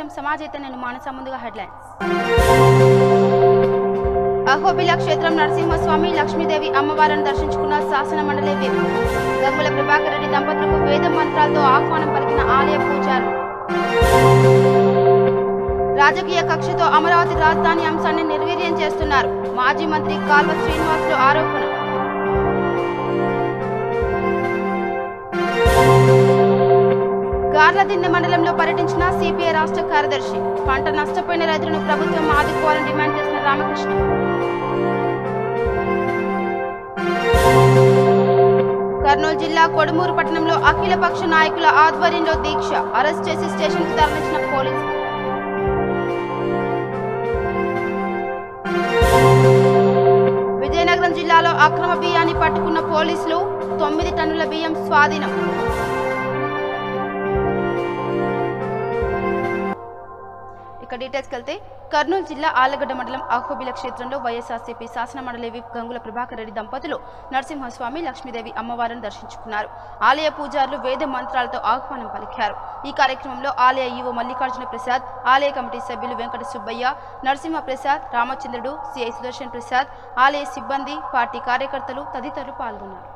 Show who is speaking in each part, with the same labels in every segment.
Speaker 1: కోసం సమాజైతే నేను మానస. ముందుగా హెడ్లైన్స్. అహోబిల క్షేత్రం నరసింహస్వామి లక్ష్మీదేవి అమ్మవారిని దర్శించుకున్న శాసన మండలి విప్. గంగుల ప్రభాకర్ రెడ్డి దంపతులకు వేద మంత్రాలతో ఆహ్వానం పలికిన ఆలయ పూజారులు. రాజకీయ కక్షతో అమరావతి రాజధాని అంశాన్ని నిర్వీర్యం చేస్తున్నారు. మాజీ మంత్రి కాల్వ శ్రీనివాసులు ఆరోపణ. గార్లదిన్నె మండలంలో పర్యటించిన సిపిఐ రాష్ట్ర కార్యదర్శి. పంట నష్టపోయిన రైతులను ప్రభుత్వం ఆదుకోవాలని డిమాండ్ చేసిన రామకృష్ణ. కర్నూలు జిల్లా కొడుమూరు పట్టణంలో అఖిలపక్ష నాయకుల ఆధ్వర్యంలో దీక్ష. అరెస్ట్ చేసి స్టేషన్కు తరలించిన పోలీసులు. విజయనగరం జిల్లాలో అక్రమ బియ్యాన్ని పట్టుకున్న పోలీసులు. 9 టన్నుల బియ్యం స్వాధీనం. ఇక డీటెయిల్స్కి వెళ్తే కర్నూలు జిల్లా ఆళ్లగడ్డ మండలం అహోబిల క్షేత్రంలో వైఎస్ఆర్సీపీ శాసన మండలి విప్ గంగుల ప్రభాకర్ రెడ్డి దంపతులు నరసింహస్వామి లక్ష్మీదేవి అమ్మవారిని దర్శించుకున్నారు. ఆలయ పూజారులు వేద మంత్రాలతో ఆహ్వానం పలికారు. ఈ కార్యక్రమంలో ఆలయ ఈవో మల్లికార్జున ప్రసాద్, ఆలయ కమిటీ సభ్యులు వెంకట సుబ్బయ్య, నరసింహ ప్రసాద్, రామచంద్రుడు, సిఐ సుదర్శన్ ప్రసాద్, ఆలయ సిబ్బంది, పార్టీ కార్యకర్తలు తదితరులు పాల్గొన్నారు.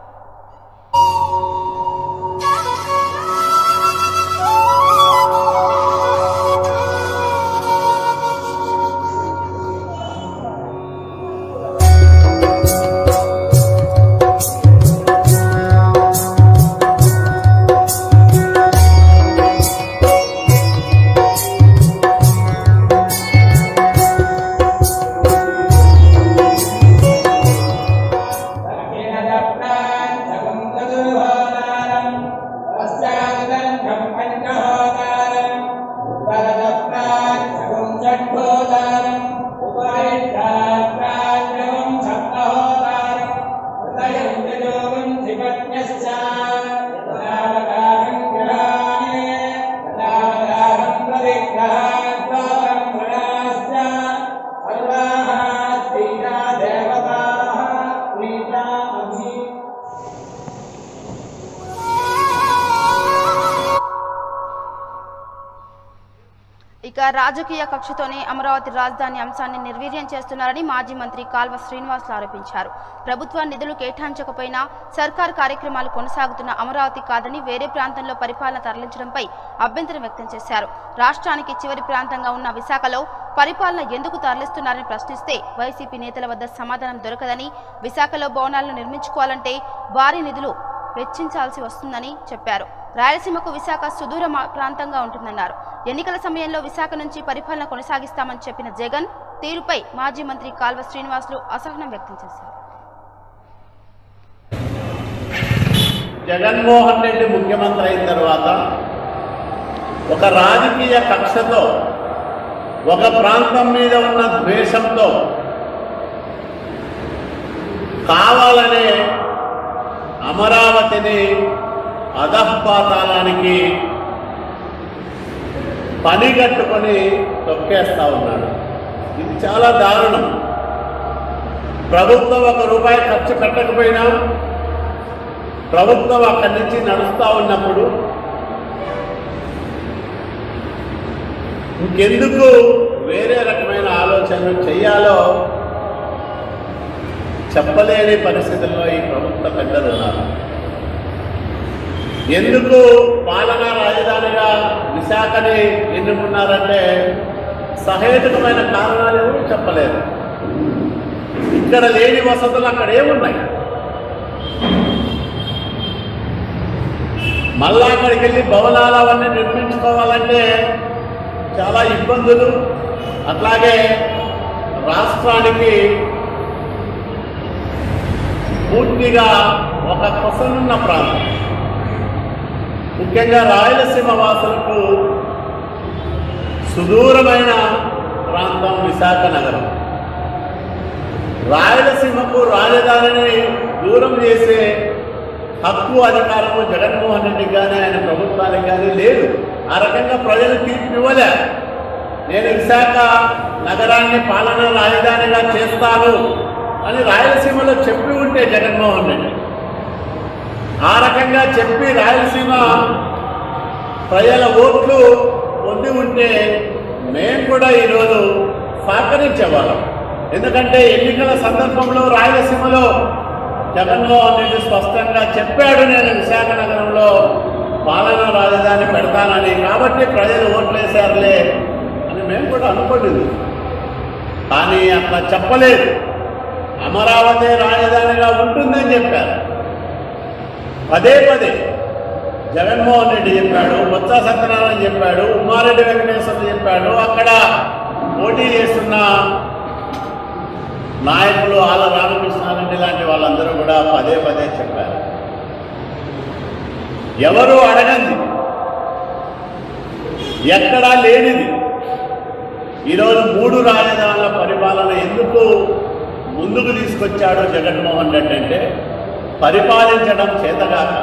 Speaker 1: ఇక రాజకీయ కక్షతోనే అమరావతి రాజధాని అంశాన్ని నిర్వీర్యం చేస్తున్నారని మాజీ మంత్రి కాల్వ శ్రీనివాసులు ఆరోపించారు. ప్రభుత్వ నిధులు కేటాయించకపోయినా సర్కారు కార్యక్రమాలు కొనసాగుతున్న అమరావతి కాదని వేరే ప్రాంతంలో పరిపాలన తరలించడంపై అభ్యంతరం వ్యక్తం చేశారు. రాష్ట్రానికి చివరి ప్రాంతంగా ఉన్న విశాఖలో పరిపాలన ఎందుకు తరలిస్తున్నారని ప్రశ్నిస్తే వైసీపీ నేతల వద్ద సమాధానం దొరకదని, విశాఖలో భవనాలను నిర్మించుకోవాలంటే భారీ నిధులు వెచ్చించాల్సి వస్తుందని చెప్పారు. రాయలసీమకు విశాఖ సుదూర ప్రాంతంగా ఉంటుందన్నారు. ఎన్నికల సమయంలో విశాఖ నుంచి పరిపాలన కొనసాగిస్తామని చెప్పిన జగన్ తీరుపై మాజీ మంత్రి కాల్వ శ్రీనివాసులు అసహనం వ్యక్తం చేశారు.
Speaker 2: జగన్మోహన్ రెడ్డి ముఖ్యమంత్రి అయిన తర్వాత ఒక రాజకీయ కక్షతో, ఒక ప్రాంతం మీద ఉన్న ద్వేషంతో కావాలనే అమరావతిని అధఃపాతాళానికి పనిగట్టుకొని తొక్కేస్తా ఉన్నాడు. ఇది చాలా దారుణం. ప్రభుత్వం ₹1 ఖర్చు పెట్టకపోయినా ప్రభుత్వం అక్కడి నుంచి నడుస్తూ ఉన్నప్పుడు ఇంకెందుకు వేరే రకమైన ఆలోచనలు చేయాలో చెప్పలేని పరిస్థితుల్లో ఈ ప్రభుత్వ పెద్దలు ఉన్నారు. ఎందుకు పాలనా రాజధానిగా విశాఖని ఎన్నుకున్నారంటే సహేతుకమైన కారణాలు ఎవరు చెప్పలేదు. ఇక్కడ లేని వసతులు అక్కడ ఏమున్నాయి? మళ్ళా అక్కడికి వెళ్ళి భవనాలు అవన్నీ నిర్మించుకోవాలంటే చాలా ఇబ్బందులు. అట్లాగే రాష్ట్రానికి పూర్తిగా ఒక కొసనున్న ప్రాంతం, ముఖ్యంగా రాయలసీమ వాసులకు సుదూరమైన ప్రాంతం విశాఖ నగరం. రాయలసీమకు రాజధానిని దూరం చేసే హక్కు, అధికారము జగన్మోహన్ రెడ్డికి కానీ ఆయన ప్రభుత్వానికి కానీ లేదు. ఆ రకంగా ప్రజలు తీర్పు ఇవ్వలే. నేను విశాఖ నగరాన్ని పాలనా రాజధానిగా చేస్తాను అని రాయలసీమలో చెప్పి ఉంటే జగన్మోహన్ రెడ్డి, ఆ రకంగా చెప్పి రాయలసీమ ప్రజల ఓట్లు పొంది ఉంటే మేము కూడా ఈరోజు సహకరించేవాళ్ళం. ఎందుకంటే ఎన్నికల సందర్భంలో రాయలసీమలో జగన్మోహన్ రెడ్డి స్పష్టంగా చెప్పాడు, నేను విశాఖ నగరంలో పాలనా రాజధాని పెడతానని. కాబట్టి ప్రజలు ఓట్లేశారులే అని మేము కూడా అనుకోలేదు. కానీ అట్లా చెప్పలేదు. అమరావతి రాజధానిగా ఉంటుందని చెప్పారు. పదే పదే జగన్మోహన్ రెడ్డి చెప్పాడు, బొత్స సత్యనారాయణ చెప్పాడు, ఉమ్మారెడ్డి వెంకటేశ్వర చెప్పాడు. అక్కడ పోటీ చేస్తున్న నాయకులు ఆల రామకృష్ణారెడ్డి లాంటి వాళ్ళందరూ కూడా పదే పదే చెప్పారు. ఎవరు అడగంది, ఎక్కడా లేనిది ఈరోజు 3 రాజధానుల పరిపాలన ఎందుకు ముందుకు తీసుకొచ్చాడు జగన్మోహన్ రెడ్డి అంటే, పరిపాలించడం చేతగాక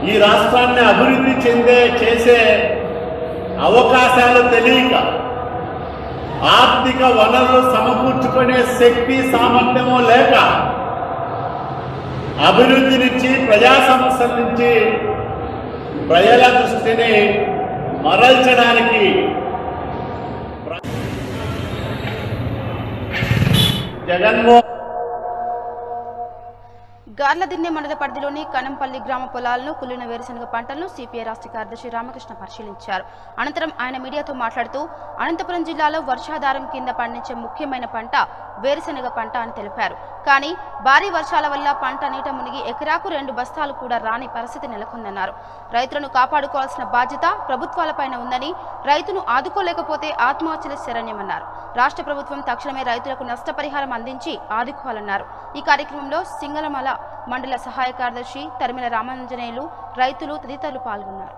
Speaker 2: ఈ రాష్ట్రాన్ని అభివృద్ధి చేసే అవకాశాలు తెలియక, ఆర్థిక వనరులు సమకూర్చుకునే శక్తి సామర్థ్యము లేక, అభివృద్ధి నుంచి ప్రజా సమస్యల నుంచి ప్రజల దృష్టిని మరల్చడానికి జగన్మోహన్
Speaker 1: గార్లదిన్నె మండల పరిధిలోని కనంపల్లి గ్రామ పొలాలను కుళ్ళిన వేరుశనగ పంటలను సిపిఐ రాష్ట్ర కార్యదర్శి రామకృష్ణ పరిశీలించారు. అనంతరం ఆయన మీడియాతో మాట్లాడుతూ అనంతపురం జిల్లాలో వర్షాధారం కింద పండించే ముఖ్యమైన పంట వేరుశనగ పంట అని తెలిపారు. కానీ భారీ వర్షాల వల్ల పంట నీట మునిగి ఎకరాకు 2 బస్తాలు కూడా రాని పరిస్థితి నెలకొందన్నారు. రైతులను కాపాడుకోవాల్సిన బాధ్యత ప్రభుత్వాలపైన ఉందని, రైతును ఆదుకోలేకపోతే ఆత్మహత్యల శరణ్యమన్నారు. రాష్ట్ర ప్రభుత్వం తక్షణమే రైతులకు నష్టపరిహారం అందించి ఆదుకోవాలన్నారు. ఈ కార్యక్రమంలో సింగళమల మండల సహాయ కార్యదర్శి తరిమిల రామాంజనేయులు, రైతులు తదితరులు పాల్గొన్నారు.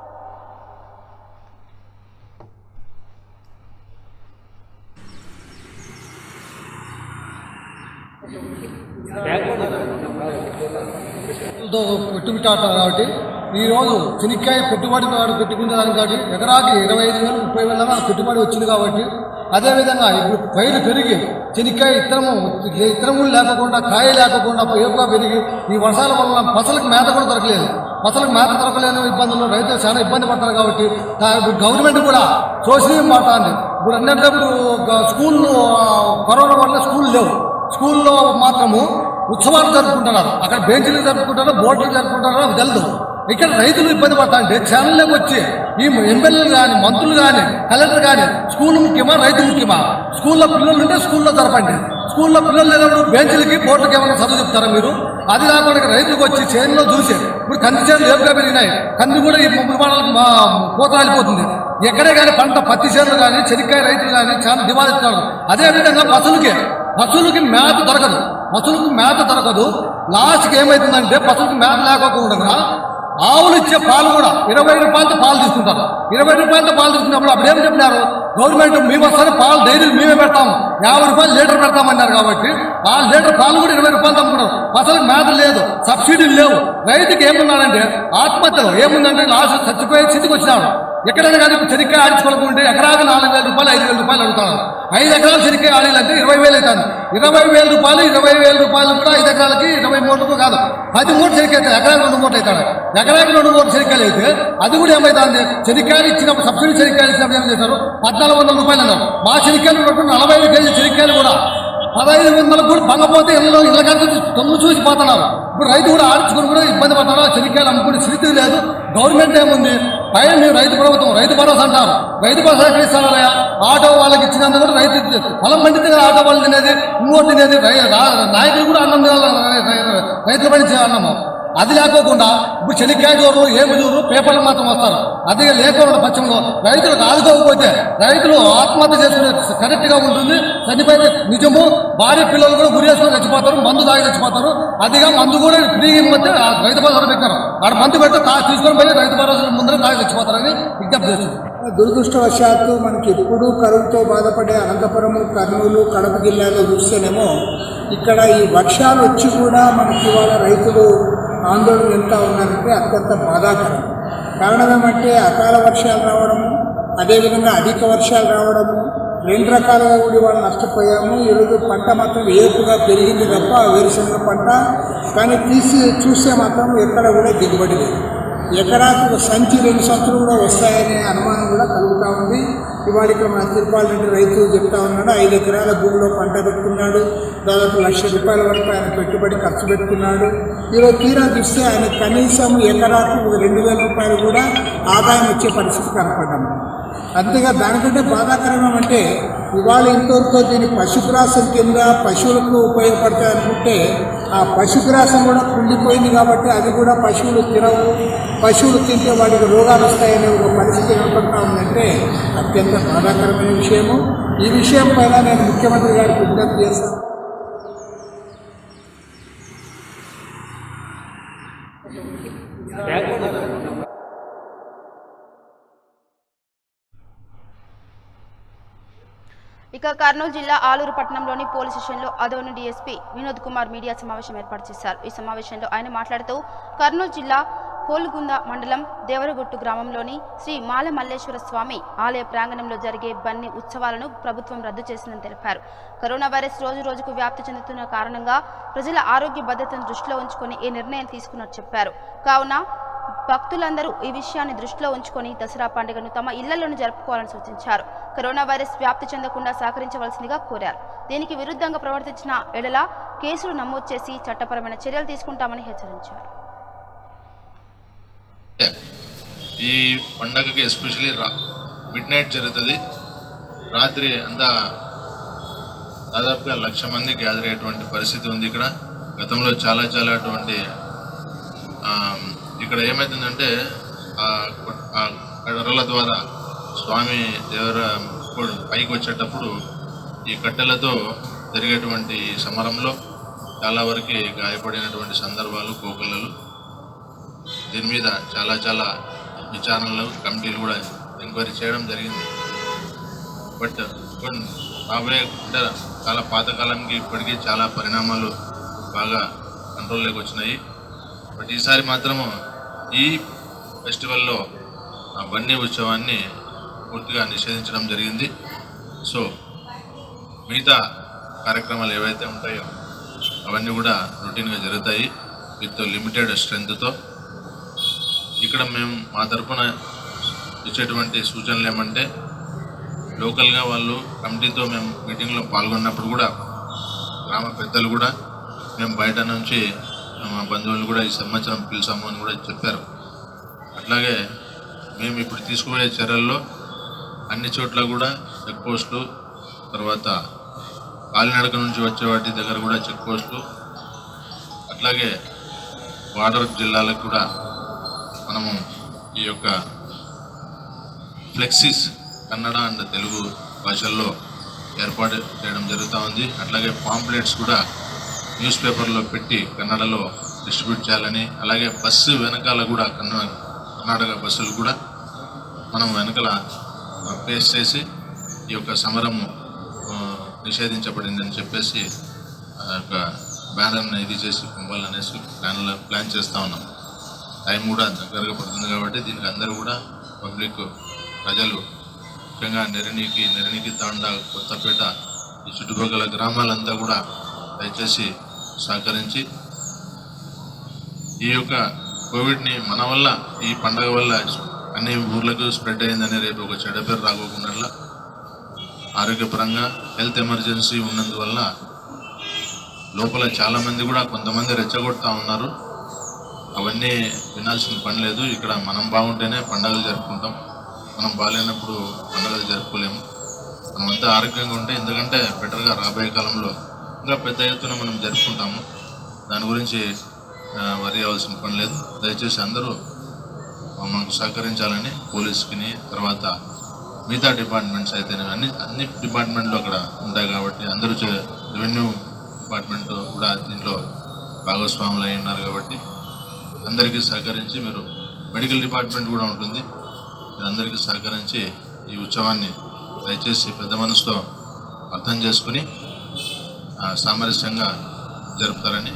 Speaker 3: పెట్టుబడి కాబట్టి ఈరోజు చెనిక్కాయ పెట్టుబడి పెట్టుకునే దానికి కాబట్టి ఎకరాకి 25,000 30,000 పెట్టుబడి వచ్చింది. కాబట్టి అదేవిధంగా ఇప్పుడు పైరు పెరిగి చెనిక్కాయ ఇత్తనము లేకుండా, కాయ లేకుండా ఏపుగా పెరిగి ఈ వర్షాల వల్ల పసలకు మేత కూడా దొరకలేదు. పసలకు మేత దొరకలేని ఇబ్బందులు రైతులు చాలా ఇబ్బంది పడతారు. కాబట్టి గవర్నమెంట్ కూడా సోషల్ మాట్లాడింది. ఇప్పుడు అన్నప్పుడు స్కూళ్ళు కరోనా వల్ల స్కూల్ లేవు. స్కూల్లో మాత్రము ఉత్సవాలు జరుపుకుంటున్నారు. అక్కడ బెంచ్లు జరుపుకుంటారో బోర్డులు జరుపుకుంటారో అది తెలుదు. ఇక్కడ రైతులు ఇబ్బంది పడతా అంటే ఛానల్లోకి వచ్చి ఈ ఎమ్మెల్యేలు కానీ, మంత్రులు కానీ, కలెక్టర్ కానీ స్కూల్ ముఖ్యమా రైతు ముఖ్యమా? స్కూల్లో పిల్లలు ఉంటే స్కూల్లో జరపండి. స్కూల్లో పిల్లలు లేనప్పుడు బెంచ్లకి బోర్డులకి ఏమైనా చదువు చెప్తారా మీరు? అది కాకుండా రైతులకు వచ్చి చేనులో చూసి ఇప్పుడు కంది చేనులు ఏపుగా పెరిగినాయి. కంది కూడా ఈ 30 పంటలకు పూత రాలిపోతుంది. ఎక్కడే కానీ పంట పత్తి చేనులు కానీ, చెనిక్కాయ రైతులు కానీ చాలా డిమాండ్ ఇస్తున్నారు. అదేవిధంగా పశువులకి మేత దొరకదు. లాస్ట్కి ఏమవుతుందంటే పశువులకి మేత లేకపోకుండా ఆవులు ఇచ్చే పాలు కూడా 20 రూపాయలతో పాలు తీసుకుంటారు. 20 రూపాయలతో పాలు తీసుకున్నప్పుడు అప్పుడు ఏం చెప్పినారు? గవర్నమెంట్ మేము వస్తారు పాలు డైరీ మేమే పెడతాము, 50 రూపాయలు లీటర్ పెడతామన్నారు. కాబట్టి ఆ లీటర్ పాలు కూడా 20 రూపాయలు అమ్ముకున్నారు. అసలు మేత లేదు, సబ్సిడీలు లేవు. రైతుకి ఏమున్నాడంటే ఆత్మహత్యలు ఏముందంటే లాస్ట్ చచ్చిపోయే స్థితికి వచ్చినాడు. ఎక్కడైనా కానీ చెనిక్కాయ ఆడించుకోవాలనుకుంటే ఎకరాకు 4,000 రూపాయలు 5,000 రూపాయలు అడుగుతాడు. 5 ఎకరాలు చెనిక్కాయ ఆడాలంటే 20,000 అవుతాను. 20,000 రూపాయలు 20,000 రూపాయలు కూడా 5 ఎకరాలకి 23 కాదు 13 చెనిక్కాయ అవుతాయి. ఎకరాకు 2 మూటలు అవుతాడు. ఎకరాకి 2 మూటలు చెనిక్కాయలు అయితే అది కూడా ఏమవుతుంది? చెనిక్కాయలు ఇచ్చినప్పుడు సబ్సిడీ చెనిక్కాయలు ఇచ్చినప్పుడు ఏం చేశారు? 1,400 రూపాయలు అన్నారు. మా చెనిక్కాయలు 45 కేజీల చెనిక్కాయలు కూడా 1500 కూడా బంగపోతే ఇళ్ళ కంటే తొమ్మిది చూసి పోతున్నారు. ఇప్పుడు రైతు కూడా ఆడించుకుని కూడా ఇబ్బంది పడుతున్నారు. చెనిక్కాయలు అమ్ముకునే స్థితి లేదు. గవర్నమెంట్ ఏముంది? పైన మీరు రైతు ప్రభుత్వం రైతు భరోసా అంటారు. రైతు భరోసా ఎక్కడ ఇస్తారా? ఆటో వాళ్ళకి ఇచ్చినందుకు కూడా రైతు పొలం పండితే కదా ఆటో వాళ్ళు తినేది, ఇంకోటి తినేది. నాయకులు కూడా అన్నం రైతులు పండించే అన్నము. అది లేకోకుండా ఇప్పుడు చెనిక్కాయ జోరు ఏమి జోరు పేపర్లు మాత్రం వస్తారు. అదే లేకుండా పక్షంలో రైతులకు ఆదుకోకపోతే రైతులు ఆత్మహత్య చేసుకునే కరెక్ట్గా ఉంటుంది. చనిపోయిన నిజము. భార్య పిల్లలు కూడా గురి చేసుకొని చచ్చిపోతారు, మందు తాగి చచ్చిపోతారు. అదిగా మందు కూడా ఫ్రీ మధ్య రైతు భరోసా పెట్టారు. ఆడ మందు పెడితే తీసుకొని పోయి రైతు భరోసా ముందర తాగి చచ్చిపోతారని విజ్ఞప్తి చేస్తుంది.
Speaker 4: దురదృష్టవశాత్తు మనకి ఎప్పుడూ కరువుతో బాధపడే అనంతపురం, కర్నూలు, కడప జిల్లాలో చూస్తేనేమో ఇక్కడ ఈ వర్షాలు వచ్చి కూడా మనకి ఇవాళ రైతులు ఆందోళన చెందుతూ ఉన్నారంటే అత్యంత బాధాకరం. కారణం ఏమంటే అకాల వర్షాలు రావడము, అదేవిధంగా అధిక వర్షాలు రావడము, 2 రకాలుగా కూడా వాళ్ళు నష్టపోయాము. ఈరోజు పంట మాత్రం ఏపుగా పెరిగింది తప్ప వేరుశనగ పంట, కానీ చూస్తే మాత్రం ఎక్కడ కూడా దిగుబడి లేదు. ఎకరాకు ఒక సంచి 2 సంచులు కూడా వస్తాయనే అనుమానం కూడా కలుగుతూ ఉంది. ఇవాళ ఇక్కడ మన తిరుపాలంటే రైతు చెప్తా ఉన్నాడు, 5 ఎకరాల భూమిలో పంట పెట్టుకున్నాడు, దాదాపు ₹1,00,000 వరకు ఆయన పెట్టుబడి ఖర్చు పెట్టుకున్నాడు. ఈరోజు తీరా చూస్తే ఆయన కనీసం ఎకరాకు ₹2,000 కూడా ఆదాయం వచ్చే పరిస్థితి కనపడ్డాము. అంతేగా దానికంటే బాధాకరం అంటే ఇవాళ ఇంతవరకు దీని పశుగ్రాసం కింద పశువులకు ఉపయోగపడతాయి అనుకుంటే ఆ పశుగ్రాసం కూడా కుళ్ళిపోయింది కాబట్టి అది కూడా పశువులు తినవు, పశువులు తింటే వాటికి రోగాలు వస్తాయనే ఒక పరిస్థితి కనపడతా ఉందంటే అత్యంత బాధాకరమైన విషయము. ఈ విషయం పైన నేను ముఖ్యమంత్రి గారికి విజ్ఞప్తి చేస్తాను.
Speaker 1: ఇక కర్నూలు జిల్లా ఆలూరు పట్టణంలోని పోలీస్ స్టేషన్లో అదోని డీఎస్పీ వినోద్ కుమార్ మీడియా సమావేశం ఏర్పాటు చేశారు. ఈ సమావేశంలో ఆయన మాట్లాడుతూ కర్నూలు జిల్లా హోల్గుంద మండలం దేవరగుట్టు గ్రామంలోని శ్రీ మాల మల్లేశ్వర స్వామి ఆలయ ప్రాంగణంలో జరిగే బన్ని ఉత్సవాలను ప్రభుత్వం రద్దు చేసిందని తెలిపారు. కరోనా వైరస్ రోజు రోజుకు వ్యాప్తి చెందుతున్న కారణంగా ప్రజల ఆరోగ్య భద్రతను దృష్టిలో ఉంచుకొని ఈ నిర్ణయం తీసుకున్నట్టు చెప్పారు. కావున భక్తులందరూ ఈ విషయాన్ని దృష్టిలో ఉంచుకొని దసరా పండుగను తమ ఇళ్లలోనే జరుపుకోవాలని సూచించారు. కరోనా వైరస్ వ్యాప్తి చెందకుండా సహకరించవలసిందిగా కోరారు. దీనికి విరుద్ధంగా ప్రవర్తించిన ఎడల కేసులు నమోదు చేసి చట్టపరమైన చర్యలు తీసుకుంటామని హెచ్చరించారు.
Speaker 5: ఈ పండగకి ఎస్పెషల్లీ మిడ్ నైట్ జరుగుతుంది. రాత్రి అంతా దాదాపుగా 1,00,000 మంది గ్యాదర్ అయ్యేటువంటి పరిస్థితి ఉంది. ఇక్కడ గతంలో చాలా అటువంటి ఇక్కడ ఏమవుతుందంటే ఆ కర్రల ద్వారా స్వామి దేవర పైకి వచ్చేటప్పుడు ఈ కట్టెలతో జరిగేటువంటి సమరంలో చాలా వరకు గాయపడినటువంటి సందర్భాలు కోకొల్లలు. దీని మీద చాలా విచారణలు కమిటీలు కూడా ఎంక్వైరీ చేయడం జరిగింది. బట్ రాబోయే చాలా పాతకాలంకి ఇప్పటికీ చాలా పరిణామాలు బాగా కంట్రోల్లోకి వచ్చినాయి. బట్ ఈసారి మాత్రము ఈ ఫెస్టివల్లో ఆ బన్నీ ఉత్సవాన్ని పూర్తిగా నిషేధించడం జరిగింది. సో మిగతా కార్యక్రమాలు ఏవైతే ఉంటాయో అవన్నీ కూడా రొటీన్గా జరుగుతాయి విత్ లిమిటెడ్ స్ట్రెంగ్త్తో. ఇక్కడ మేము మా తరఫున ఇచ్చేటువంటి సూచనలు ఏమంటే లోకల్గా వాళ్ళు కమిటీతో మేము మీటింగ్లో పాల్గొన్నప్పుడు కూడా గ్రామ పెద్దలు కూడా మేము బయట నుంచి మా బంధువులు కూడా ఈ సంవత్సరం పిలిచాము అని కూడా చెప్పారు. అట్లాగే మేము ఇప్పుడు తీసుకునే చర్యల్లో అన్ని చోట్ల కూడా చెక్ పోస్టులు, తర్వాత కాలినడక నుంచి వచ్చే వాటి దగ్గర కూడా చెక్ పోస్టులు, అట్లాగే బార్డర్ జిల్లాలకు కూడా మనము ఈ యొక్క ఫ్లెక్సీస్ కన్నడ అండ్ తెలుగు భాషల్లో ఏర్పాటు చేయడం జరుగుతూ ఉంది. అట్లాగే పాంప్లెట్స్ కూడా న్యూస్ పేపర్లో పెట్టి కన్నడలో డిస్ట్రిబ్యూట్ చేయాలని, అలాగే బస్సు వెనకాల కూడా కర్ణాటక బస్సులు కూడా మనం వెనకాల పేస్ట్ చేసి ఈ యొక్క సమరము నిషేధించబడిందని చెప్పేసి ఆ యొక్క బ్యానర్ని ఇది చేసి పంపాలనేసి ప్లాన్ చేస్తూ ఉన్నాం. టైం కూడా దగ్గరగా పడుతుంది కాబట్టి దీనికి అందరూ కూడా పబ్లిక్ ప్రజలు ముఖ్యంగా నెరణికి తాండా, కొత్తపేట ఈ చుట్టుపక్కల గ్రామాలంతా కూడా దయచేసి సహకరించి ఈ యొక్క కోవిడ్ని మన వల్ల ఈ పండగ వల్ల అన్ని ఊర్లకు స్ప్రెడ్ అయిందని రేపు ఒక చెడ్డ పేరు రాకోకుండా ఆరోగ్యపరంగా హెల్త్ ఎమర్జెన్సీ ఉన్నందువల్ల లోపల చాలామంది కూడా కొంతమంది రెచ్చగొడతా ఉన్నారు. అవన్నీ వినాల్సిన పని లేదు. ఇక్కడ మనం బాగుంటేనే పండుగలు జరుపుకుంటాం, మనం బాగాలేనప్పుడు పండుగలు జరుపుకోలేము. మనమంతా ఆరోగ్యంగా ఉంటే ఎందుకంటే బెటర్గా రాబోయే కాలంలో ఇంకా పెద్ద ఎత్తున మనం జరుపుకుంటాము. దాని గురించి వరి అవ్వాల్సిన పని లేదు. దయచేసి అందరూ మనకు సహకరించాలని పోలీస్కి, తర్వాత మిగతా డిపార్ట్మెంట్స్ అయితే అన్ని డిపార్ట్మెంట్లు అక్కడ ఉంటాయి కాబట్టి అందరూ రెవెన్యూ డిపార్ట్మెంట్ కూడా దీంట్లో భాగస్వాములు అయి ఉన్నారు కాబట్టి అందరికీ సహకరించి మీరు మెడికల్ డిపార్ట్మెంట్ కూడా ఉంటుంది, అందరికీ సహకరించి ఈ ఉత్సవాన్ని దయచేసి పెద్ద మనసుతో అర్థం చేసుకుని సామరస్యంగా జరుపుతారని.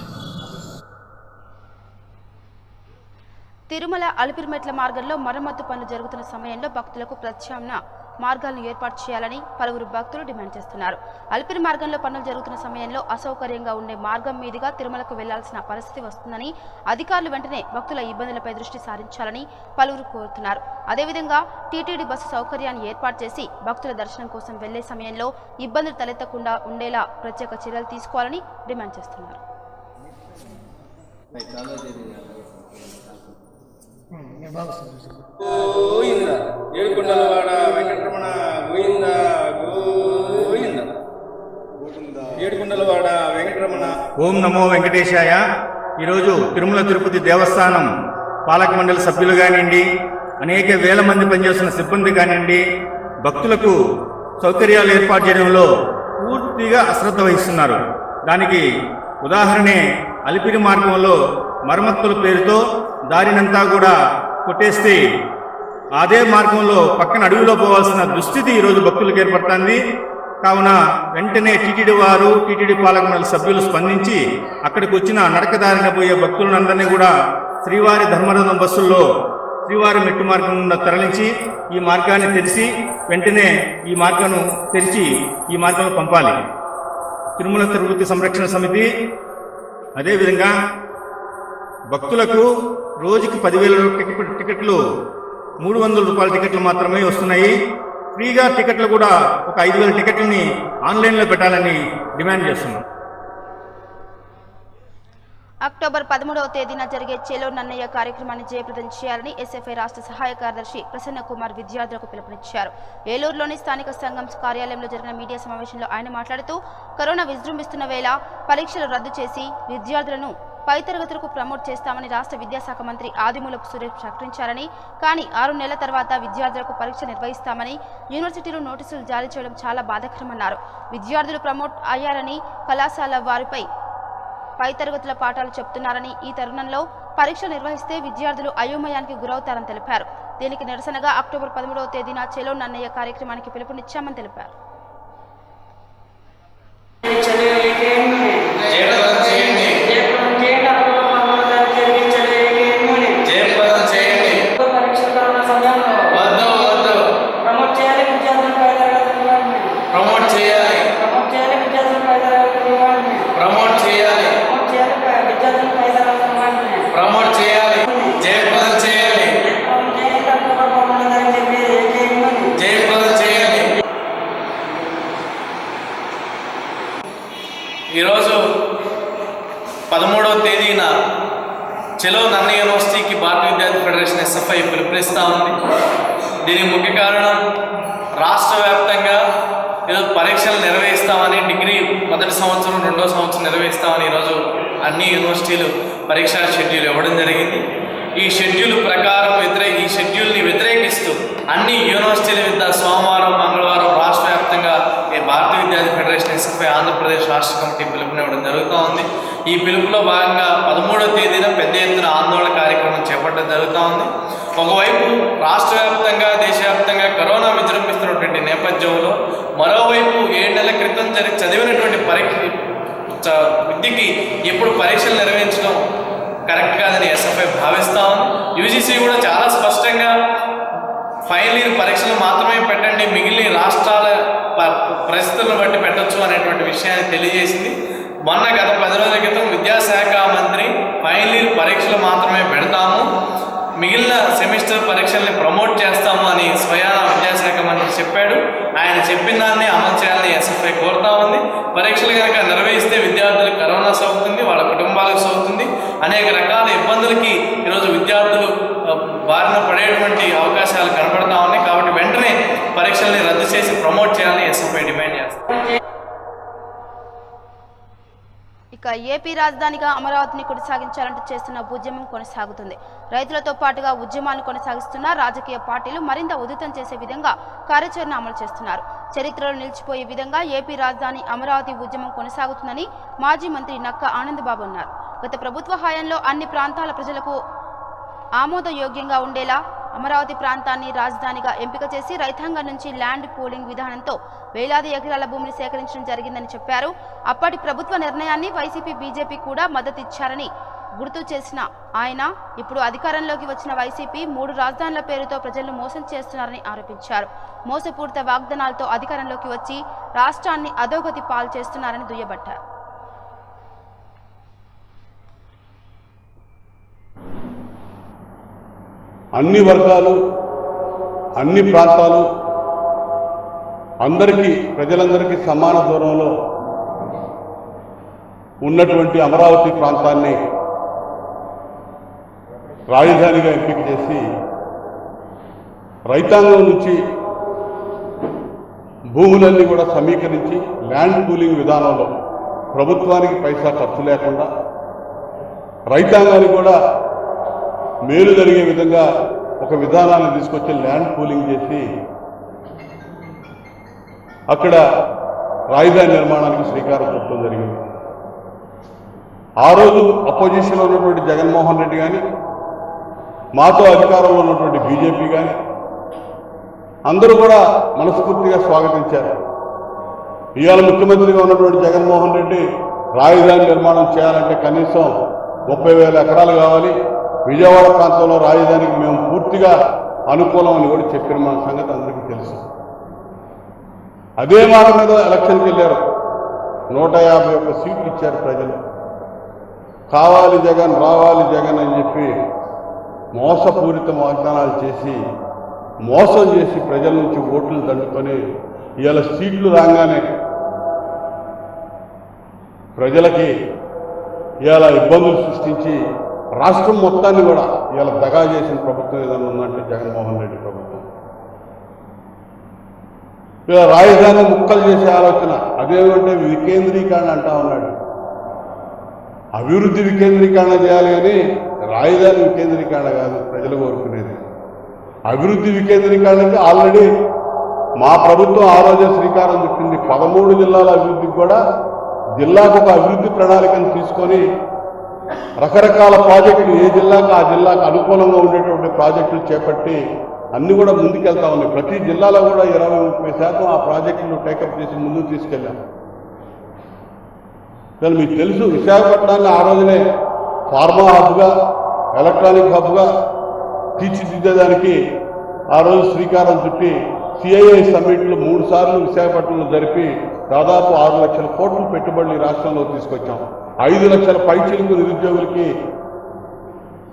Speaker 1: తిరుమల అలిపిరిమెట్ల మార్గంలో మరమ్మతు పనులు జరుగుతున్న సమయంలో భక్తులకు ప్రత్యామ్నాయ మార్గాలను ఏర్పాటు చేయాలని పలువురు భక్తులు డిమాండ్ చేస్తున్నారు. అలిపిరి మార్గంలో పనులు జరుగుతున్న సమయంలో అసౌకర్యంగా ఉండే మార్గం మీదుగా తిరుమలకు వెళ్లాల్సిన పరిస్థితి వస్తుందని అధికారులు వెంటనే భక్తుల ఇబ్బందులపై దృష్టి సారించాలని పలువురు కోరుతున్నారు. అదేవిధంగా టీటీడీ బస్సు సౌకర్యాన్ని ఏర్పాటు చేసి భక్తుల దర్శనం కోసం వెళ్లే సమయంలో ఇబ్బందులు తలెత్తకుండా ఉండేలా ప్రత్యేక చర్యలు తీసుకోవాలని డిమాండ్ చేస్తున్నారు.
Speaker 6: ఏడుకొండలవాడ వెంకటరమణ గోవింద గోవింద ఏడుకొండలవాడ వెంకటరమణ.
Speaker 7: ఓం నమో వెంకటేశాయ. ఈరోజు తిరుమల తిరుపతి దేవస్థానం పాలక మండలి సభ్యులు కానివ్వండి, అనేక వేల మంది పనిచేస్తున్న సిబ్బంది కానివ్వండి, భక్తులకు సౌకర్యాలు ఏర్పాటు చేయడంలో పూర్తిగా అశ్రద్ధ వహిస్తున్నారు. దానికి ఉదాహరణే అలిపిరి మార్గంలో మరమ్మతుల పేరుతో దారినంతా కూడా కొట్టేస్తే అదే మార్గంలో పక్కన అడవిలో పోవాల్సిన దుస్థితి ఈరోజు భక్తులకు ఏర్పడుతుంది. కావున వెంటనే టీటీడీ వారు, టీటీడీ పాలక మండలి సభ్యులు స్పందించి అక్కడికి వచ్చిన నడకదారిన పోయే భక్తులందరినీ కూడా శ్రీవారి ధర్మరథం బస్సుల్లో శ్రీవారి మెట్టు మార్గం గుండా తరలించి ఈ మార్గాన్ని తెరిచి వెంటనే ఈ మార్గం తెరిచి ఈ మార్గంలో పంపాలి. తిరుమల తిరుపతి సంరక్షణ సమితి అదేవిధంగా భక్తులకు రోజుకి 10,000 టికెట్లు 300 రూపాయల టికెట్లు మాత్రమే వస్తున్నాయి. ఫ్రీగా టికెట్లు కూడా ఒక 5,000 టికెట్లని ఆన్లైన్లో పెట్టాలని డిమాండ్ చేస్తున్నాం.
Speaker 1: అక్టోబర్ 13వ తేదీన జరిగే చెలో నన్నయ్య కార్యక్రమాన్ని జయప్రదం చేయాలని ఎస్ఎఫ్ఐ రాష్ట్ర సహాయ కార్యదర్శి ప్రసన్న కుమార్ విద్యార్థులకు పిలుపునిచ్చారు. ఏలూరులోని స్థానిక సంఘం కార్యాలయంలో జరిగిన మీడియా సమావేశంలో ఆయన మాట్లాడుతూ కరోనా విజృంభిస్తున్న వేళ పరీక్షలు రద్దు చేసి విద్యార్థులను పై తరగతులకు ప్రమోట్ చేస్తామని రాష్ట్ర విద్యాశాఖ మంత్రి ఆదిమూలపు సురేష్ ప్రకటించారని, కానీ 6 నెలల తర్వాత విద్యార్థులకు పరీక్ష నిర్వహిస్తామని యూనివర్సిటీలు నోటీసులు జారీ చేయడం చాలా బాధాకరమన్నారు. విద్యార్థులు ప్రమోట్ అయ్యారని కళాశాల వారిపై పై తరగతుల పాఠాలు చెప్తున్నారని, ఈ తరుణంలో పరీక్ష నిర్వహిస్తే విద్యార్థులు అయోమయానికి గురవుతారని తెలిపారు. దీనికి నిరసనగా అక్టోబర్ 13వ తేదీన చెలో నన్నయ్య కార్యక్రమానికి పిలుపునిచ్చామని తెలిపారు.
Speaker 6: ఈరోజు 13వ తేదీన చెలో నన్నయ్య యూనివర్సిటీకి భారతీయ విద్యార్థి ఫెడరేషన్ ఎస్ఎఫ్ఐ పిలుపునిస్తూ ఉంది. దీనికి ముఖ్య కారణం రాష్ట్ర వ్యాప్తంగా ఈరోజు పరీక్షలు నిర్వహిస్తామని, డిగ్రీ మొదటి సంవత్సరం 2వ సంవత్సరం నిర్వహిస్తామని ఈరోజు అన్ని యూనివర్సిటీలు పరీక్షా షెడ్యూల్ ఇవ్వడం జరిగింది. ఈ షెడ్యూల్ ప్రకారం ఈ షెడ్యూల్ని వ్యతిరేకిస్తూ అన్ని యూనివర్సిటీల వద్ద సోమవారం, మంగళవారం రాష్ట్ర వ్యాప్తంగా భారతీయ విద్యార్థి ఫెడరేషన్ ఎస్ఎఫ్ఐ ఆంధ్రప్రదేశ్ రాష్ట్ర కమిటీ పిలుపునివ్వడం జరుగుతూ ఉంది. ఈ పిలుపులో భాగంగా 13వ తేదీన పెద్ద ఎత్తున ఆందోళన కార్యక్రమం చేపట్టడం జరుగుతూ ఉంది. ఒకవైపు రాష్ట్ర వ్యాప్తంగా, దేశవ్యాప్తంగా కరోనా విజృంభిస్తున్నటువంటి నేపథ్యంలో, మరోవైపు 7 నెలల క్రితం చదివినటువంటి విద్యకి ఎప్పుడు పరీక్షలు నిర్వహించడం కరెక్ట్ కాదని ఎస్ఎఫ్ఐ భావిస్తూ ఉంది. యూజీసీ కూడా చాలా స్పష్టంగా ఫైనల్ ఇయర్ పరీక్షలు మాత్రమే పెట్టండి, మిగిలిన రాష్ట్రాల పరిస్థితులను బట్టి పెట్టచ్చు అనేటువంటి విషయాన్ని తెలియజేసింది. గత 10 రోజుల క్రితం విద్యాశాఖ మంత్రి ఫైనల్ ఇయర్ పరీక్షలు మాత్రమే పెడతాము, మిగిలిన సెమిస్టర్ పరీక్షల్ని ప్రమోట్ చేస్తాము అని స్వయాన విద్యాశాఖ మంత్రి చెప్పాడు. ఆయన చెప్పిన దాన్ని అమలు చేయాలని ఎస్ఎఫ్ఐ కోరుతా ఉంది. పరీక్షలు కనుక నిర్వహిస్తే విద్యార్థులకు కరోనా సోకుతుంది, వాళ్ళ కుటుంబాలకు సోకుతుంది, అనేక రకాల ఇబ్బందులకి ఈరోజు విద్యార్థులు బారిన పడేటువంటి అవకాశాలు కనపడతా ఉన్నాయి. కాబట్టి వెంటనే పరీక్షల్ని రద్దు చేసి ప్రమోట్ చేయాలని ఎస్ఎఫ్ఐ డిమాండ్ చేస్తారు.
Speaker 1: ఇక ఏపీ రాజధానిగా అమరావతిని కొనసాగించాలంటూ చేస్తున్న ఉద్యమం కొనసాగుతుంది. రైతులతో పాటుగా ఉద్యమాలను కొనసాగిస్తున్న రాజకీయ పార్టీలు మరింత ఉధృతం చేసే విధంగా కార్యాచరణ అమలు చేస్తున్నారు. చరిత్రలో నిలిచిపోయే విధంగా ఏపీ రాజధాని అమరావతి ఉద్యమం కొనసాగుతుందని మాజీ మంత్రి నక్క ఆనందబాబు అన్నారు. గత ప్రభుత్వ హయాంలో అన్ని ప్రాంతాల ప్రజలకు ఆమోదయోగ్యంగా ఉండేలా అమరావతి ప్రాంతాన్ని రాజధానిగా ఎంపిక చేసి రైతాంగం నుంచి ల్యాండ్ పూలింగ్ విధానంతో వేలాది ఎకరాల భూమిని సేకరించడం జరిగిందని చెప్పారు. అప్పటి ప్రభుత్వ నిర్ణయాన్ని వైసీపీ, బీజేపీ కూడా మద్దతిచ్చారని, గుర్తు చేసిన ఆయన ఇప్పుడు అధికారంలోకి వచ్చిన వైసీపీ 3 రాజధానుల పేరుతో ప్రజలను మోసం చేస్తున్నారని ఆరోపించారు. మోసపూరిత వాగ్దానాలతో అధికారంలోకి వచ్చి రాష్ట్రాన్ని అధోగతి పాలు చేస్తున్నారని దుయ్యబట్టారు.
Speaker 8: అన్ని వర్గాలు, అన్ని ప్రాంతాలు, ప్రజలందరికీ సమాన దూరంలో ఉన్నటువంటి అమరావతి ప్రాంతాన్ని రాజధానిగా ఎంపిక చేసి రైతాంగం నుంచి భూములన్నీ కూడా సమీకరించి ల్యాండ్ పూలింగ్ విధానంలో ప్రభుత్వానికి పైసా ఖర్చు లేకుండా రైతాంగానికి కూడా మేలు జరిగే విధంగా ఒక విధానాన్ని తీసుకొచ్చి ల్యాండ్ పూలింగ్ చేసి అక్కడ రాజధాని నిర్మాణానికి శ్రీకారం చుట్టడం జరిగింది. ఆ రోజు అపోజిషన్లో ఉన్నటువంటి జగన్మోహన్ రెడ్డి కానీ, మాతో అధికారంలో ఉన్నటువంటి బీజేపీ కానీ అందరూ కూడా మనస్ఫూర్తిగా స్వాగతించారు. ఇవాళ ముఖ్యమంత్రిగా ఉన్నటువంటి జగన్మోహన్ రెడ్డి రాజధాని నిర్మాణం చేయాలంటే కనీసం 30,000 ఎకరాలు కావాలి, విజయవాడ ప్రాంతంలో రాజధానికి మేము పూర్తిగా అనుకూలం అని కూడా చెప్పిన మన సంగతి అందరికీ తెలుసు. అదే మాట మీద ఎలక్షన్కి వెళ్ళారు. 151 సీట్లు ఇచ్చారు ప్రజలు. కావాలి జగన్, రావాలి జగన్ అని చెప్పి మోసపూరిత వాగ్దానాలు చేసి మోసం చేసి ప్రజల నుంచి ఓట్లు దండుకొని ఇవాళ సీట్లు రాగానే ప్రజలకి ఇవాళ ఇబ్బందులు సృష్టించి రాష్ట్రం మొత్తాన్ని కూడా ఇవాళ దగా చేసిన ప్రభుత్వం ఏదైనా ఉందంటే జగన్మోహన్ రెడ్డి ప్రభుత్వం. ఇలా రాజధాని ముక్కలు చేసే ఆలోచన, అదేమంటే వికేంద్రీకరణ అంటా ఉన్నాడు. అభివృద్ధి వికేంద్రీకరణ చేయాలి కానీ రాజధాని వికేంద్రీకరణ కాదు ప్రజలు కోరుకునేది. అభివృద్ధి వికేంద్రీకరణకి ఆల్రెడీ మా ప్రభుత్వం ఆ రోజే శ్రీకారం చుట్టింది. 13 జిల్లాల అభివృద్ధికి కూడా జిల్లాకు ఒక అభివృద్ధి ప్రణాళికను తీసుకొని రకరకాల ప్రాజెక్టులు ఏ జిల్లాకు ఆ జిల్లాకు అనుకూలంగా ఉండేటువంటి ప్రాజెక్టులు చేపట్టి అన్ని కూడా ముందుకెళ్తా ఉన్నాయి. ప్రతి జిల్లాలో కూడా 20-30% ఆ ప్రాజెక్టులు టేకప్ చేసి ముందుకు తీసుకెళ్ళాం. కానీ మీకు తెలుసు, విశాఖపట్నాన్ని ఆ రోజునే ఫార్మా హబ్గా, ఎలక్ట్రానిక్ హబ్గా తీర్చిదిద్దేదానికి ఆ రోజు శ్రీకారం చుట్టి సిఐఐ సమ్మిట్లు 3 సార్లు విశాఖపట్నంలో జరిపి దాదాపు 6 లక్షల కోట్ల పెట్టుబడులు ఈ రాష్ట్రంలో తీసుకొచ్చాం. 5 లక్షల పైచిలకు నిరుద్యోగులకి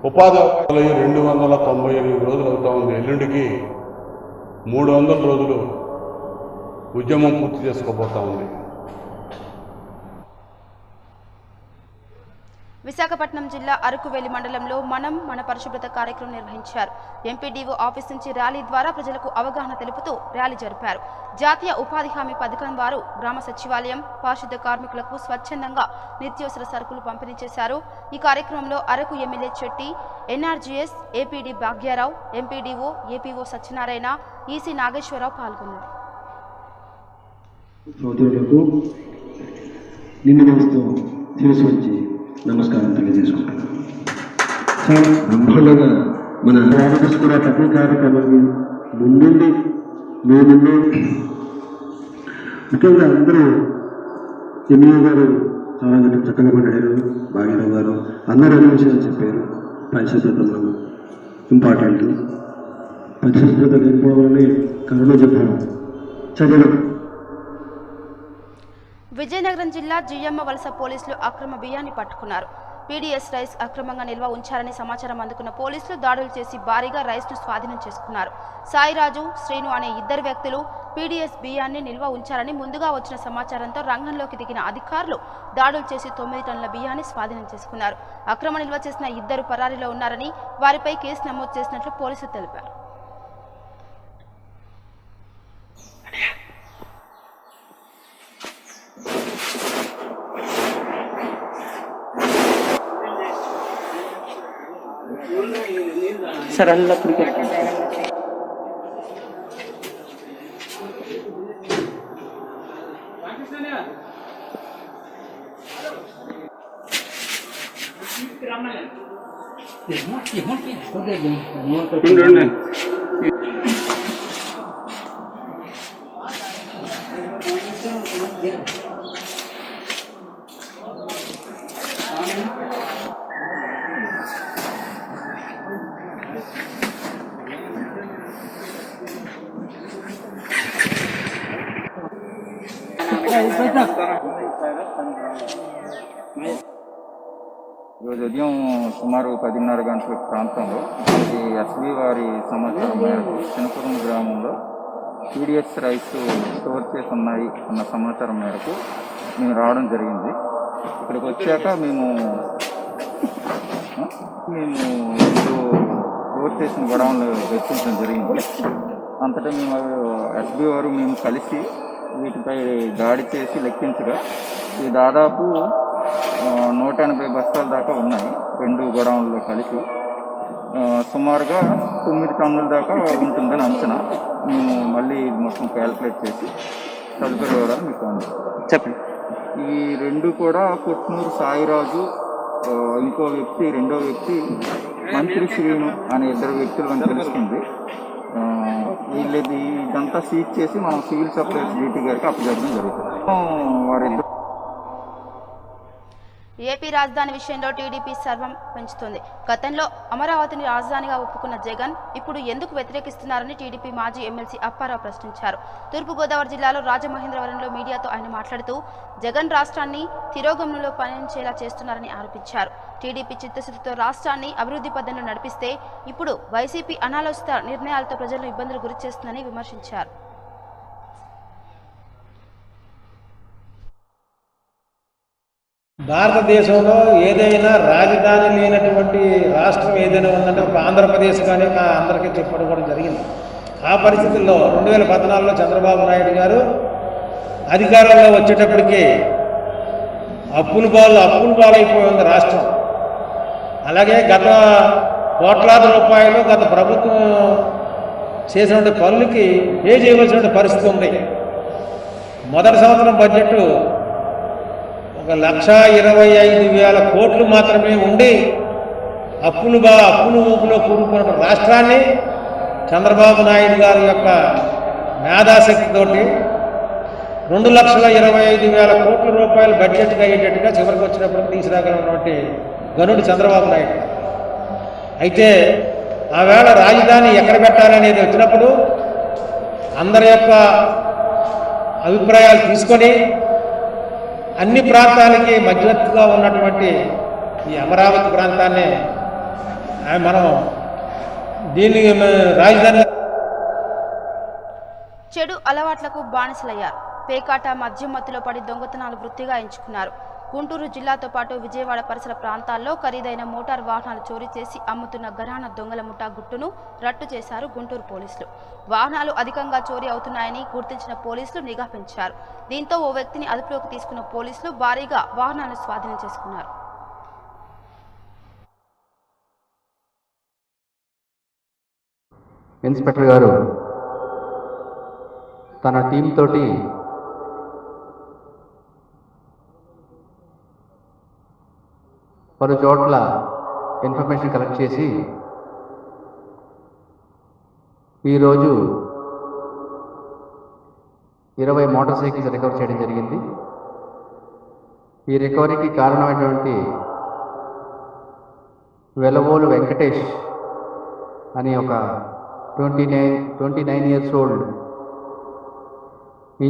Speaker 8: ఉపాధి 298 రోజులు అవుతా ఉంది. ఎల్లుండికి 300 రోజులు ఉద్యమం పూర్తి చేసుకోబోతా ఉంది.
Speaker 1: విశాఖపట్నం జిల్లా అరకువేలి మండలంలో మన పరిశుభ్రత కార్యక్రమం నిర్వహించారు. ఎంపీడీఓ ఆఫీస్ నుంచి ర్యాలీ ద్వారా ప్రజలకు అవగాహన తెలుపుతూ ర్యాలీ జరిపారు. జాతీయ ఉపాధి హామీ పథకం వారు గ్రామ సచివాలయం, పారిశుద్ధ కార్మికులకు స్వచ్ఛందంగా నిత్యావసర సరుకులు పంపిణీ చేశారు. ఈ కార్యక్రమంలో Araku MLA Chetti, NRGS APD Bhagyarao, MPDO APO Satyanarayana, EC Nageswararao పాల్గొన్నారు.
Speaker 9: నమస్కారం తెలియజేసుకుంటున్నాను. చాలా బ్రహ్మాండంగా మన ఆరోగ్యస్ కూడా ప్రతి కార్యక్రమాన్ని ముందుండి మేముండి ముఖ్యంగా అందరూ ఎమ్మెల్యే గారు చాలా చక్కగా మాట్లాడారు, భాగ్యరావు గారు అందరూ అన్ని విషయాలు చెప్పారు. పరిశుభ్రత ఇంపార్టెంట్, పరిశుభ్రత లేకపోవాలని కరోనా చెప్పారు. చదివారు.
Speaker 1: విజయనగరం జిల్లా జియ్యమ్మ వలస పోలీసులు అక్రమ బియ్యాన్ని పట్టుకున్నారు. పీడీఎస్ రైస్ అక్రమంగా నిల్వ ఉంచారని సమాచారం అందుకున్న పోలీసులు దాడులు చేసి భారీగా రైస్ను స్వాధీనం చేసుకున్నారు. సాయిరాజు, శ్రీను అనే 2 వ్యక్తులు పీడీఎస్ బియ్యాన్ని నిల్వ ఉంచారని ముందుగా వచ్చిన సమాచారంతో రంగంలోకి దిగిన అధికారులు దాడులు చేసి 9 టన్నుల బియ్యాన్ని స్వాధీనం చేసుకున్నారు. అక్రమ నిల్వ చేసిన 2 పరారీలో ఉన్నారని, వారిపై కేసు నమోదు చేసినట్లు పోలీసులు తెలిపారు.
Speaker 10: सर अल्लाह पुरके
Speaker 11: ఈరోజు ఉదయం సుమారు 10:30 గంటల ప్రాంతంలో మనకి ఎస్బీ వారి సమాచారం మేరకు చిన్నపురం గ్రామంలో పీడిఎస్ రైస్ స్టోర్ చేసి ఉన్నాయి అన్న సమాచారం మేరకు మేము రావడం జరిగింది. ఇక్కడికి వచ్చాక మేము స్టోర్ చేసిన గొడవలు వెచ్చించడం జరిగింది. అంతటా మేము ఎస్బీ వారు మేము కలిసి వీటిపై దాడి చేసి లెక్కించగా ఇది దాదాపు 180 బస్తాల దాకా ఉన్నాయి. 2 గొడవల్లో కలిసి సుమారుగా 9 టన్నుల దాకా ఉంటుందని అంచనా. మేము మళ్ళీ మొత్తం క్యాలిక్యులేట్ చేసి తదుపరి వివరాలు మీకు
Speaker 10: చెప్పండి.
Speaker 11: ఈ 2 కూడా కొట్నూరు సాయిరాజు, ఇంకో వ్యక్తి రెండో వ్యక్తి మంత్రి శ్రీను అనే 2 వ్యక్తులు అని తెలుస్తుంది. వీళ్ళది ఇదంతా సీజ్ చేసి మనం సివిల్ సప్లైస్ డ్యూటీ గారికి అప్పచెప్పడం జరుగుతుంది. వారిద్దరు
Speaker 1: ఏపీ రాజధాని విషయంలో టీడీపీ సర్వం పెంచుతోంది. గతంలో అమరావతిని రాజధానిగా ఒప్పుకున్న జగన్ ఇప్పుడు ఎందుకు వ్యతిరేకిస్తున్నారని టీడీపీ మాజీ ఎమ్మెల్సీ అప్పారావు ప్రశ్నించారు. తూర్పుగోదావరి జిల్లాలో రాజమహేంద్రవరంలో మీడియాతో ఆయన మాట్లాడుతూ జగన్ రాష్ట్రాన్ని తిరోగమనంలో పయనించేలా చేస్తున్నారని ఆరోపించారు. టీడీపీ చిత్తశుద్ధితో రాష్ట్రాన్ని అభివృద్ధి పథంలో నడిపిస్తే ఇప్పుడు వైసీపీ అనాలోచిత నిర్ణయాలతో ప్రజలను ఇబ్బందులు గురిచేస్తుందని విమర్శించారు.
Speaker 12: భారతదేశంలో ఏదైనా రాజధాని లేనటువంటి రాష్ట్రం ఏదైనా ఉందంటే ఒక ఆంధ్రప్రదేశ్ కానీ అందరికీ చెప్పడం కూడా జరిగింది. ఆ పరిస్థితుల్లో 2014లో చంద్రబాబు నాయుడు గారు అధికారంలో వచ్చేటప్పటికి అప్పుల పాలైపోయింది రాష్ట్రం. అలాగే గత కోట్లాది రూపాయలు గత ప్రభుత్వం చేసినటువంటి పనులకి పే చేయవలసిన పరిస్థితి ఉంది. మొదటి సంవత్సరం బడ్జెట్ 1,25,000 కోట్లు మాత్రమే ఉండి అప్పులు ఊపులో కూరుకున్న రాష్ట్రాన్ని చంద్రబాబు నాయుడు గారి యొక్క మేధాశక్తితోటి 2,25,000 కోట్ల రూపాయలు బడ్జెట్గా అయ్యేటట్టుగా చివరికి వచ్చినప్పుడు తీసుకురాగలిగినటువంటి గనుడు చంద్రబాబు నాయుడు. అయితే ఆవేళ రాజధాని ఎక్కడ పెట్టాలనేది వచ్చినప్పుడు అందరి యొక్క అభిప్రాయాలు తీసుకొని అన్ని ప్రాంతాలకి మధ్యవర్తిగా ఉన్నటువంటి ఈ అమరావతి ప్రాంతాన్ని మనం దీన్ని రాజధాని.
Speaker 1: చెడు అలవాట్లకు బానిసలయ్యారు. పేకాట, మద్యం మత్తులో పడి దొంగతనాలు వృత్తిగా ఎంచుకున్నారు. గుంటూరు జిల్లాతో పాటు విజయవాడ పరిసర ప్రాంతాల్లో ఖరీదైన మోటార్ వాహనాలు చోరీ చేసి అమ్ముతున్న ఘరానా దొంగల ముఠా గుట్టును రట్టు చేశారు గుంటూరు పోలీసులు. వాహనాలు అధికంగా చోరీ అవుతున్నాయని గుర్తించిన పోలీసులు నిఘా పెంచారు. దీంతో ఓ వ్యక్తిని అదుపులోకి తీసుకున్న పోలీసులు భారీగా వాహనాలను స్వాధీనం చేసుకున్నారు.
Speaker 13: ఇన్స్పెక్టర్ గారు తన టీం తోటి పలు చోట్ల ఇన్ఫర్మేషన్ కలెక్ట్ చేసి ఈరోజు 20 మోటార్ సైకిల్స్ రికవర్ చేయడం జరిగింది. ఈ రికవరీకి కారణమైనటువంటి వెలవోలు వెంకటేష్ అని ఒక 29 ఇయర్స్ ఓల్డ్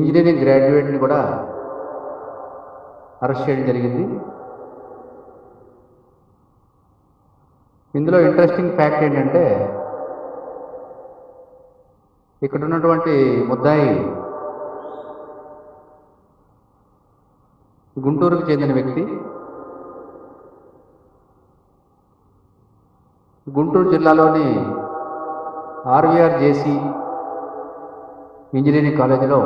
Speaker 13: ఇంజనీరింగ్ గ్రాడ్యుయేట్ని కూడా అరెస్ట్ చేయడం జరిగింది. ఇందులో ఇంట్రెస్టింగ్ ఫ్యాక్ట్ ఏంటంటే ఇక్కడ ఉన్నటువంటి ముద్దాయి గుంటూరుకు చెందిన వ్యక్తి. గుంటూరు జిల్లాలోని ఆర్వీఆర్ జేసీ ఇంజనీరింగ్ కాలేజీలో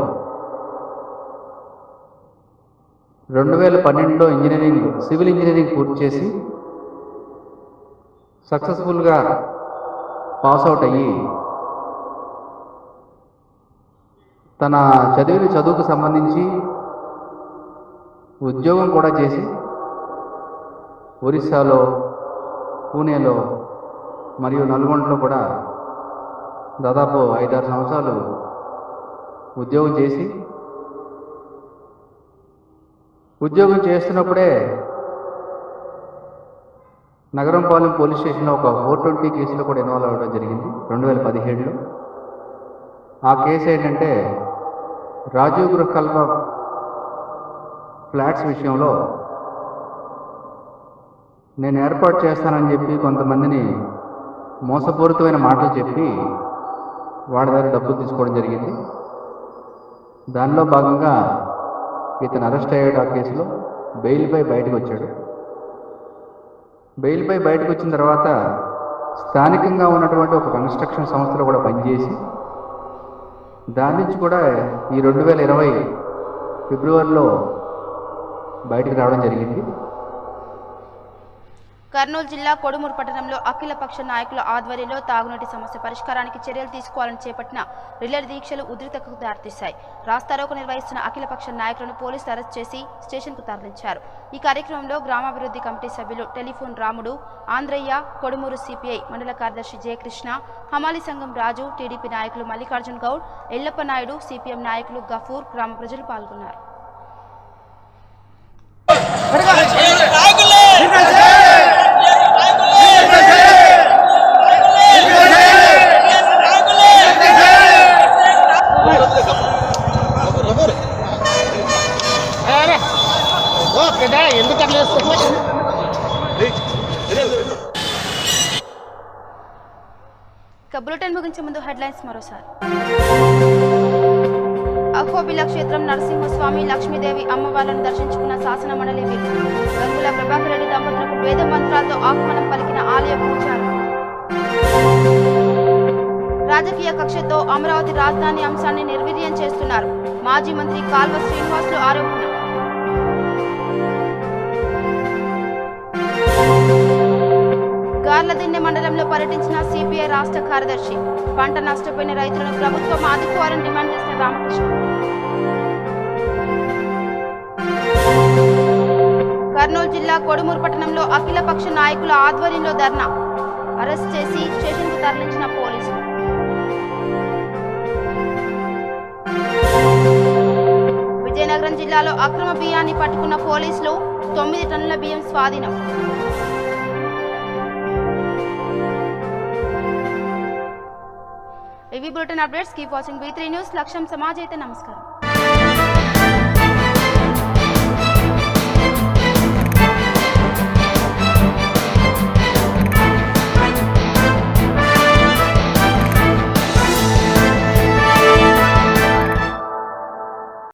Speaker 13: 2012లో సివిల్ ఇంజనీరింగ్ పూర్తి చేసి సక్సెస్ఫుల్గా పాస్అవుట్ అయ్యి తన చదువుకు సంబంధించి ఉద్యోగం కూడా చేసి ఒరిస్సాలో, పూణేలో మరియు నల్గొండలో కూడా దాదాపు 5-6 సంవత్సరాలు ఉద్యోగం చేసి ఉద్యోగం చేస్తున్నప్పుడే నగరంపాలెం పోలీస్ స్టేషన్లో ఒక 420 కేసులో కూడా ఇన్వాల్వ్ అవ్వడం జరిగింది 2017లో. ఆ కేసు ఏంటంటే రాజీవ్ గృహకల్ప ఫ్లాట్స్ విషయంలో నేను ఏర్పాటు చేస్తానని చెప్పి కొంతమందిని మోసపూరితమైన మాటలు చెప్పి వాళ్ళ దగ్గర డబ్బులు తీసుకోవడం జరిగింది. దానిలో భాగంగా ఇతను అరెస్ట్ అయ్యాడు. ఆ కేసులో బెయిల్పై బయటకు వచ్చాడు. బెయిల్పై బయటకు వచ్చిన తర్వాత స్థానికంగా ఉన్నటువంటి ఒక కన్స్ట్రక్షన్ సంస్థలో కూడా పనిచేసి దాని నుంచి కూడా ఈ 2020 ఫిబ్రవరిలో బయటకు రావడం జరిగింది.
Speaker 1: కర్నూలు జిల్లా కొడుమూరు పట్టణంలో అఖిలపక్ష నాయకుల ఆధ్వర్యంలో తాగునీటి సమస్య పరిష్కారానికి చర్యలు తీసుకోవాలని చేపట్టిన రిలే దీక్షలు ఉద్రిక్తతకు దారితీశాయి. రాస్తారోకో నిర్వహిస్తున్న అఖిలపక్ష నాయకులను పోలీసులు అరెస్ట్ చేసి స్టేషన్కు తరలించారు. ఈ కార్యక్రమంలో గ్రామాభివృద్ధి కమిటీ సభ్యులు టెలిఫోన్ రాముడు, ఆంధ్రయ్య, కొడుమూరు సిపిఐ మండల కార్యదర్శి జయకృష్ణ, హమాలి సంఘం రాజు, టీడీపీ నాయకులు మల్లికార్జున్ గౌడ్, ఎల్లప్ప నాయుడు, సిపిఎం నాయకులు గఫూర్, గ్రామ ప్రజలు పాల్గొన్నారు. బులెటిన్ ముగించే ముందు హెడ్లైన్స్ మరోసారి. అహోబిల క్షేత్రం నరసింహస్వామి, లక్ష్మీదేవి అమ్మవార్లను దర్శించుకున్న శాసన మండలి వీరులు. గంగుల ప్రభాకర్ రెడ్డి దంపతులకు వేద మంత్రాలతో ఆహ్వానం పలికిన ఆలయ పూజారులు. రాజకీయ కక్షతో అమరావతి రాజధాని అంశాన్ని నిర్వీర్యం చేస్తున్నారు. మాజీ మంత్రి కాల్వ శ్రీనివాసులు ఆరోపణ. గార్లదిన్నె మండలంలో పర్యటించిన సిపిఐ రాష్ట్ర కార్యదర్శి. పంట నష్టపోయిన రైతులను ప్రభుత్వం ఆదుకోవాలని డిమాండ్ చేసిన రామకృష్ణ. కర్నూలు జిల్లా కొడుమూరు పట్టణంలో అఖిలపక్ష నాయకుల ఆధ్వర్యంలో ధర్నా. అరెస్ట్ చేసి స్టేషన్కు తరలించిన పోలీసులు. విజయనగరం జిల్లాలో అక్రమ బియ్యాన్ని పట్టుకున్న పోలీసులు. 9 టన్నుల బియ్యం స్వాధీనం. ఇవి bulletin updates. Keep watching V3 news. లక్ష్యం సమాజ్ అయితే. నమస్కారం.